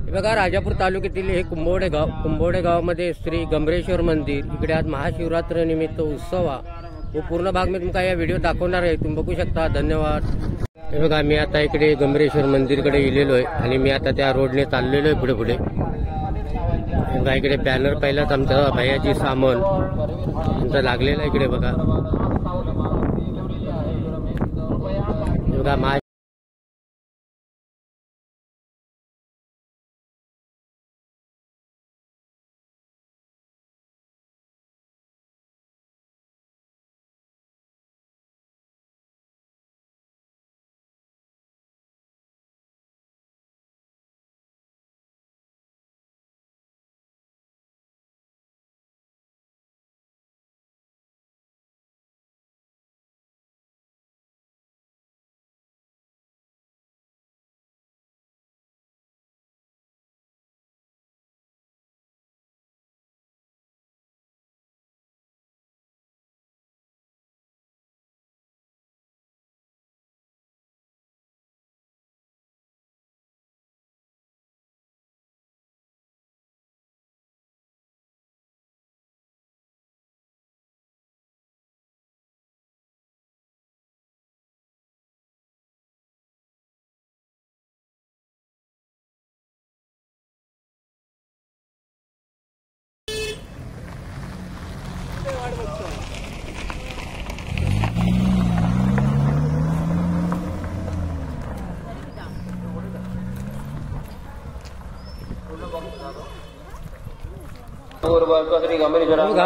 हे बघा राजापूर तालुक्यातील हे कुंभवडे गावामध्ये श्री गमरेश्वर मंदिर. इकडे आज महाशिवरात्र निमित्त उत्सव व पूर्ण भाग मी तुमका या व्हिडिओ दाखवणार आहे. तुम्ही बघू शकता. धन्यवाद. हे बघा मी आता इकडे गमरेश्वर मंदिरकडे गेलेलो आहे आणि मी आता त्या रोडने चाललेलो आहे पुढे. हे बघा इकडे बॅनर पहिलाच आमच्या भैयाची सामान यांचा लागलेला इकडे बघा. हे बघा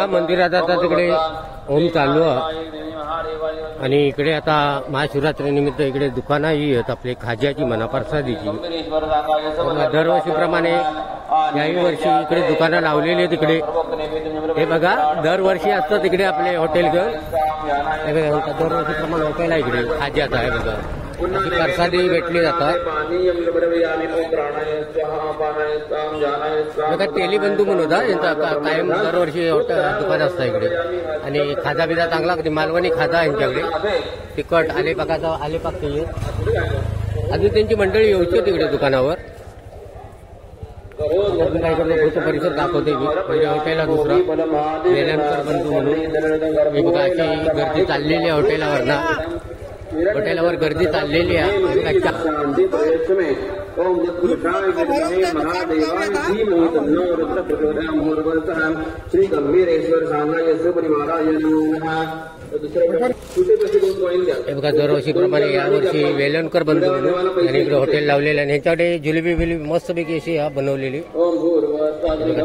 मंदिरात आता तिकडे ओम चालू आहे आणि इकडे आता महाशिवरात्रीनिमित्त इकडे दुकानही आहेत आपले खाज्याची म्हणा प्रसादीची. दरवर्षीप्रमाणे याही वर्षी इकडे दुकानं लावलेली तिकडे. हे बघा दरवर्षी असतं तिकडे आपले हॉटेल घेऊन. दरवर्षीप्रमाणे हॉटेल आहे इकडे खाज्याचा आहे बघा. प्रसादी भेटली जातात. बघा तेलीबंधू म्हणून होता यांचा कायम दरवर्षी दुकान असतं इकडे. आणि खाजा बिजा चांगला मालवणी खाजा यांच्याकडे. तिखट आलेपाकाचा आलेपाक ते अजून त्यांची मंडळी येऊची तिकडे दुकानावर. परिसर दाखवते मी म्हणजे हॉटेलला दुसरा वेलणकर बंधू म्हणून. हे बघा अशी गर्दी चाललेली आहे हॉटेलावर ना. हॉटेलावर गर्दी चाललेली आहे. श्री गंभीरेश्वर हे बघा दरवर्षीप्रमाणे यावर्षी वेलणकर बंधू म्हणून आणि इकडे हॉटेल लावलेलं आहे. ह्याच्याकडे जिलेबी बिलेबी मस्तपैकी अशी बनवलेली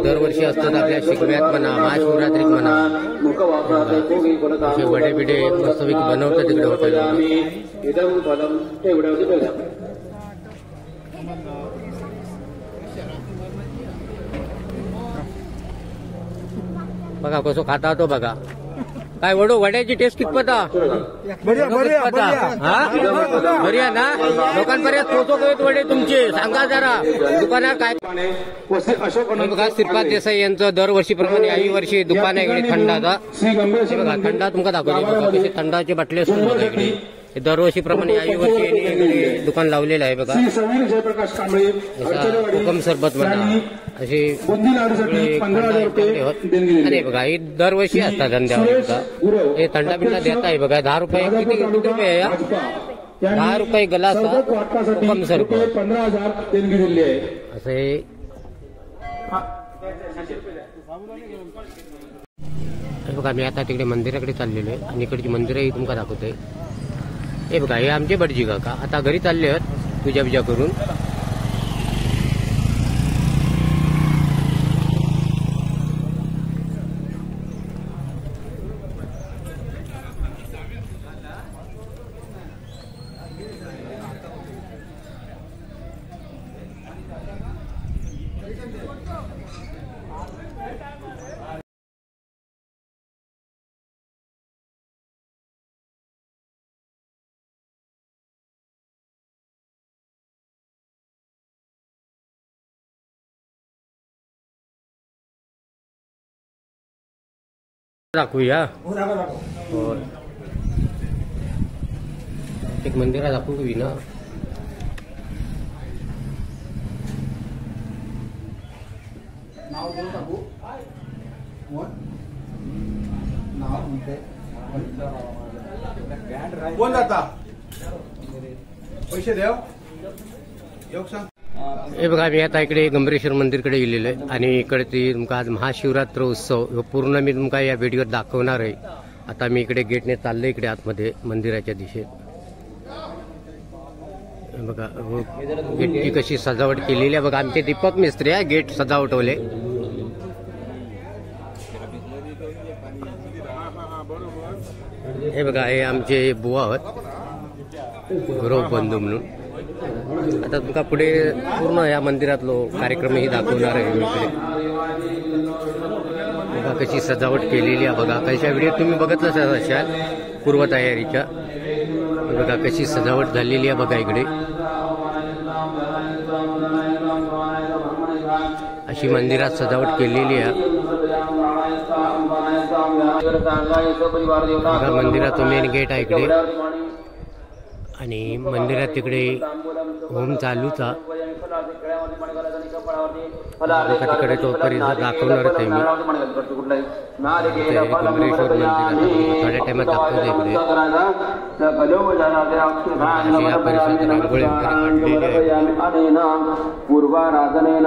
दरवर्षी असतात आपल्या शिगम्यात म्हणा महाशिवरात्रीत म्हणा. असे वडे बिडे मस्तपैकी बनवतात तिकडे हॉटेलला. बघा कसं खाता तो बघा. काय वड्याची टेस्ट कितपत बढिया ना. लोकांपर्यंत पोहोचवत वडे तुमचे सांगा जरा दुकानात काय. बघा श्रीपाद देसाई यांचं दरवर्षीप्रमाणे याही वर्षी दुकान आहे इकडे थंडाचा. बघा थंडा तुमका दाखवतो कसे थंडाचे बाटले असतात बघा इकडे. दरवर्षीप्रमाणे याही वर्षी दुकान लावलेलं आहे बघा. हुकम सरबत म्हणा असे आणि बघा ही दरवर्षी असतात धंद्यावर बघा. हे थंडा बिंडा देत आहे बघा. 10 रुपये किती रुपये आहे या 10 रुपये गलास हुकम सरबत असे. बघा मी आता तिकडे मंदिराकडे चाललेलो आहे आणि इकडची मंदिरही तुमका दाखवतोय. हे बघा हे आमचे भटजी काका आता घरी चालले आहेत पूजा बिजा करून. दाखवूया. एक मंदिरात दाखवू ना. कोण जाता पैसे देव योग सांग. हे बघा मी आता इकडे गंभीरेश्वर मंदिरकडे गेलेलो आहे आणि इकडे ती तुमका आज महाशिवरात्र उत्सव पूर्ण मी तुमका या व्हिडिओत दाखवणार आहे. आता मी इकडे गेटने चाललोय इकडे आतमध्ये मंदिराच्या दिशेत. बघा गेटची कशी सजावट केलेली आहे बघा. आमचे दीपक मिस्त्री आहे गेट सजावटवले. हे बघा हे आमचे बुवा आहेत गौरव बंधू म्हणून. आता तुमका पुढे पूर्ण या मंदिरातलो कार्यक्रमही दाखवणार आहे. इकडे बघा कशी सजावट केलेली आहे बघा. कशा व्हिडिओ तुम्ही बघतच असाल पूर्वतयारीच्या. बघा कशी सजावट झालेली आहे बघा. इकडे अशी मंदिरात सजावट केलेली आहे बघा. मंदिरात मेन गेट आहे इकडे आणि मंदिरात तिकडे होम चालूचा तिकडे तो परिसर दाखवणारच आहे मी. गंभीरेश्वर मंदिरात थोड्या टाइमात दाखवतो इकडे. अशी या परिसरात रांगोळी वगैरे काढलेली आहे. पूर्वाराधनेन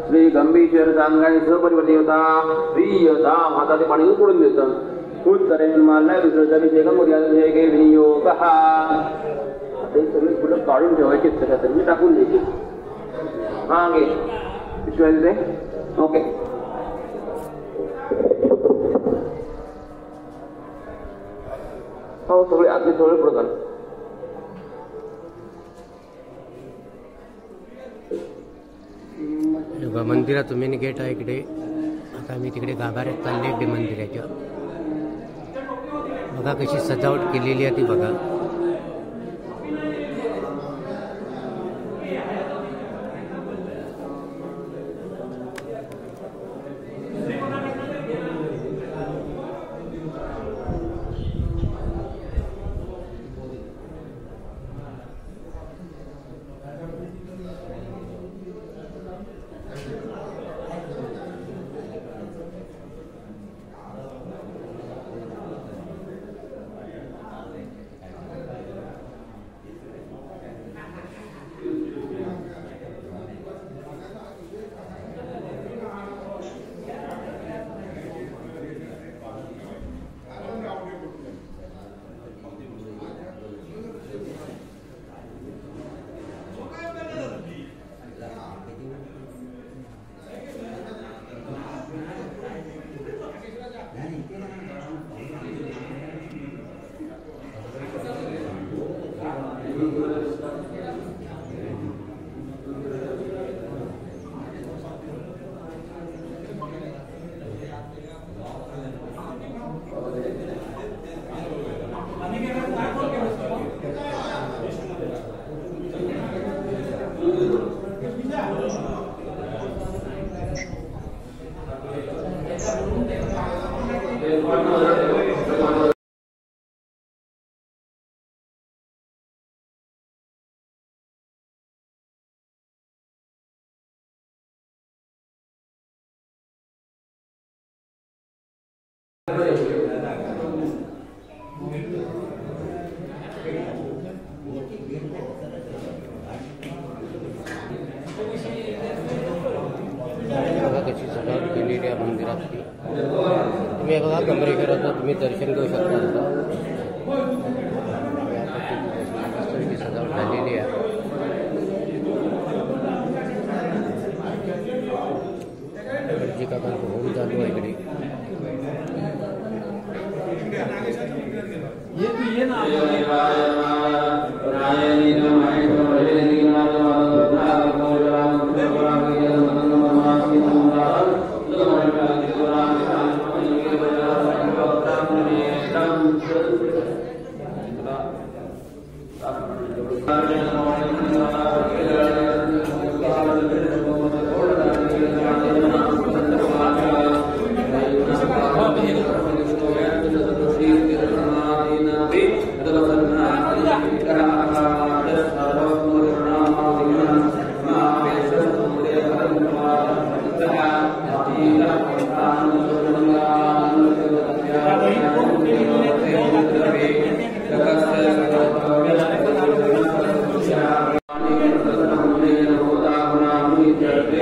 श्री गंभीरेश्वर सांगाय सहपरिवर्ती होता प्रियता हाताचे पाणी उकळून देतं. उत्तरेन मानलाय विसर्जन जगमर्यादे विनियोग ते सगळे फुलं काढून ठेवायचे त्याच्यात मी टाकून द्यायचे. हा घे विश्वास दे. ओके हो सगळे आधी सगळे पुढे काढ. मंदिरात मेन गेट आहे इकडे. आता मी तिकडे गाभाऱ्यात चालले इकडे मंदिराच्या. बघा कशी सजावट केलेली आहे ती बघा. कशी सजावट केलेली आहे मंदिरातली. तुम्ही बघा गंभीरेश्वराचं तुम्ही दर्शन घेऊ शकता. सजावट झालेली आहे. गणपती काकांचं होम चालू आहे इकडे. Thank you.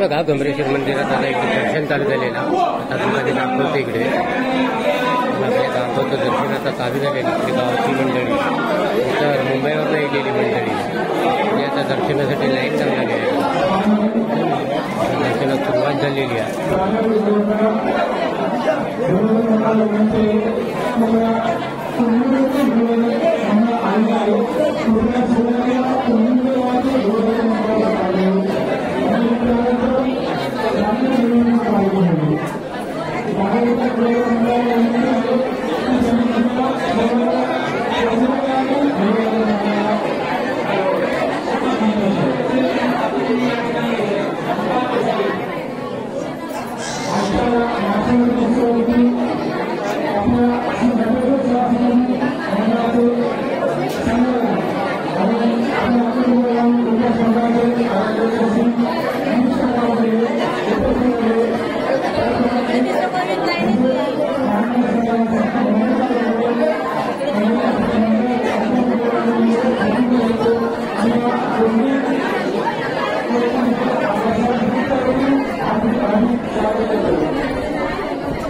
बघा गंभीरेश्वर मंदिरात आता इकडे दर्शन चालू झालेलं. आता तुम्हाला दाखवतो इकडे दाखवतो दर्शन आता चालू झालेलं. इकडे गावाची मंडळी तर मुंबईवरून येलेली मंडळी म्हणजे आता दर्शनासाठी लाईन लागलेली आहे. दर्शनात सुरुवात झालेली आहे.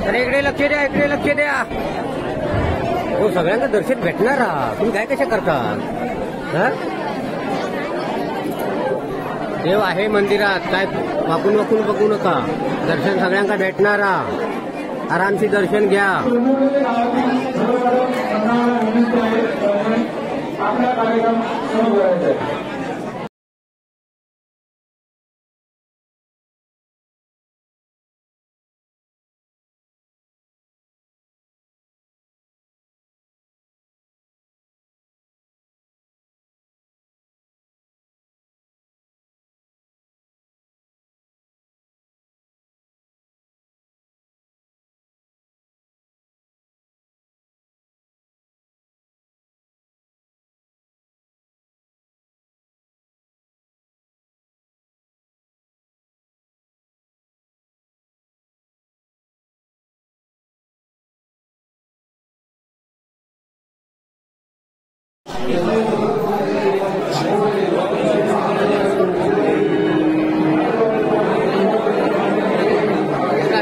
अरे इकडे लक्ष द्या, इकडे लक्ष द्या. हो सगळ्यांना दर्शन भेटणार. तुम्ही काय कशा करता? देव आहे मंदिरात, काय वाकून वाकून बघू नका. दर्शन सगळ्यांना भेटणार. आरामशी दर्शन घ्या. आपला कार्यक्रम सुरू करायचा.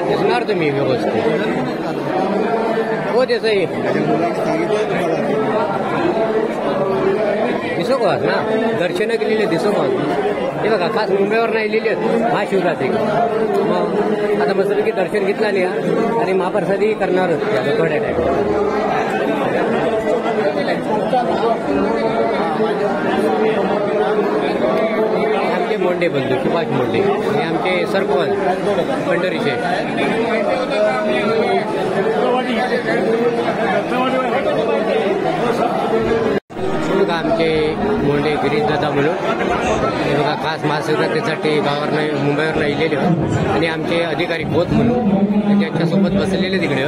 दिसणार तुम्ही व्यवस्थित हो त्याचंही दिसो का ना दर्शनं केलेले दिसो का हे बघा खास मुंबईवर नाही लिहिले महाशिवरात्री मग आता मस्त की दर्शन घेतला नाही आणि महाप्रसादी करणारच थोड्या टाईम आमचे मोंडे बंधू सुभाष मोंडे हे आमचे सरपंच पंढरीचे बघा आमचे मोंडे गिरीश दादा म्हणून हे बघा खास महाशिवरात्रीसाठी गावावर नाही मुंबईवर नाही इलेले आणि आमचे अधिकारी खोत म्हणून त्यांच्यासोबत बसलेले तिकडे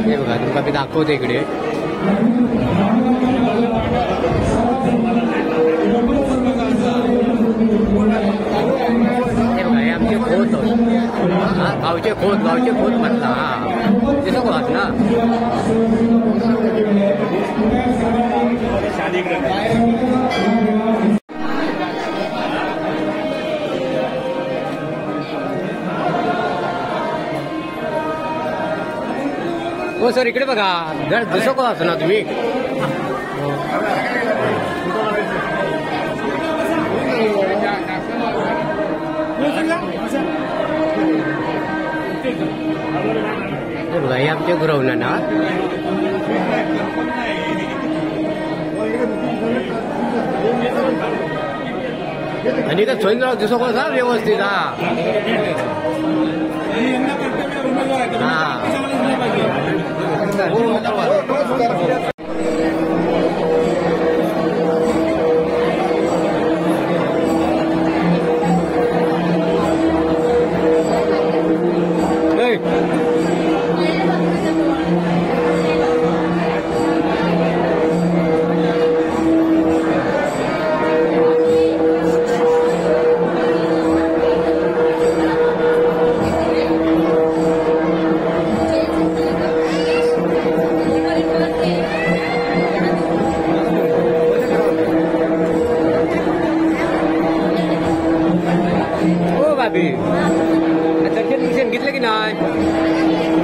हे बघा तुमका मी दाखवते इकडे हे बघा हे आमचे खोत गावचे खोत म्हटला हा दिसो का ना हो सर इकडे बघा जर दिसो का असं ना तुम्ही बघा हे आमचे गुरवलं ना आणि का सोयीराव दिसो का सा व्यवस्थित हा दर्शन घेतलं की नाही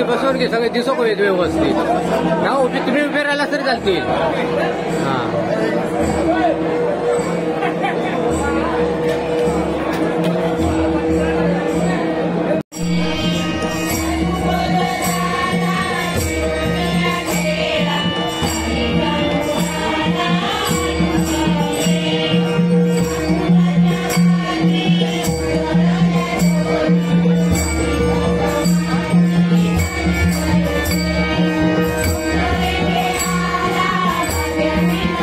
बसवून घे सगळे दिसो का व्यवस्थित ना तुम्ही उभे राहिला तरी चालतील हा Yeah.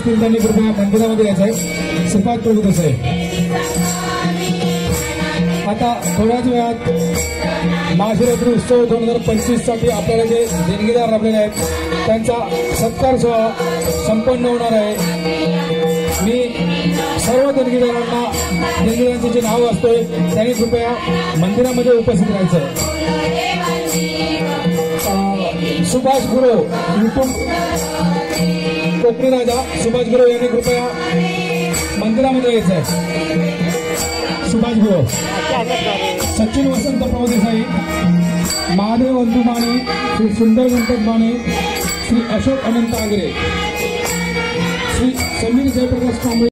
असतील त्यांनी कृपया मंदिरामध्ये यायचं आहे. सुपात प्रभू कसं आहे. आता थोड्याच वेळात महाशिवरात्री उत्सव 2025 साठी आपल्याला जे देणगीदार लाभलेले आहेत त्यांचा सत्कार सोहळा संपन्न होणार आहे. मी सर्व देणगीदारांना देणगीदारांचे जे नाव असतोय त्यांनी कृपया मंदिरामध्ये उपस्थित राहायचं. सुभाष गुरु युट्यूब कोकणी राजा सुभाष गुरु यांनी कृपया मंदिरामध्ये यायचं आहे. सुभाष गुरु, सचिन वसंत प्रभुदेसाई, महादेव वंदू माने, श्री सुंदर गणपत माने, श्री अशोक अनंत आगरे, श्री समीर जयप्रकाश कांबळे.